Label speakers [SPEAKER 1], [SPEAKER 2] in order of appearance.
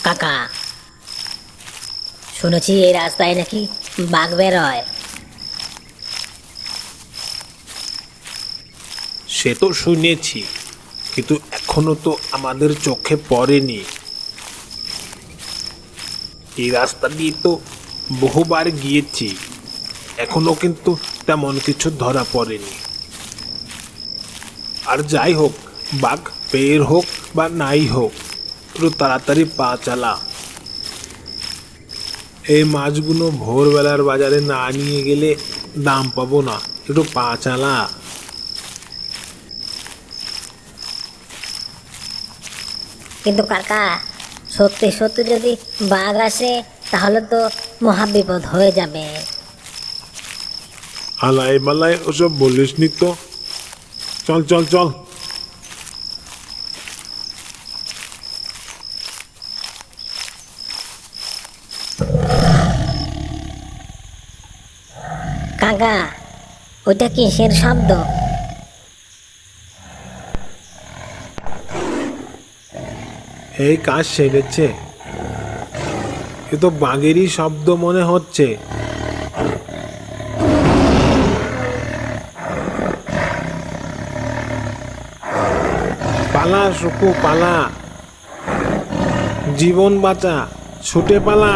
[SPEAKER 1] কাকা, শুনেছি এই রাস্তায় নাকি বাঘ বেরোয়।
[SPEAKER 2] সে তো শুনেছি, কিন্তু এখনো তো আমাদের চোখে পড়েনি। এই রাস্তা দিয়ে তো বহুবার গিয়েছি, এখনো কিন্তু তেমন কিছু ধরা পড়েনি। আর যাই হোক, বাঘ বের হোক বা নাই হোক, একটু তাড়াতাড়ি পা চালা। এই মাছগুলো ভোরবেলার বাজারে না নিয়ে গেলে দাম পাবো না, একটু পা চালা।
[SPEAKER 1] কিন্তু কাকা, সত্যি সত্যি যদি বাঘ আসে তাহলে তো মহাবিপদ হয়ে যাবে।
[SPEAKER 2] আলাই মালাই ওসব বলিস নি তো। চল চল চল।
[SPEAKER 1] কাকা, ওইটা কিসের শব্দ?
[SPEAKER 2] এই কাজ সেরেছে, এ তো বাঘেরই শব্দ মনে হচ্ছে। পালা সুকু পালা, জীবন বাঁচা, ছুটে পালা।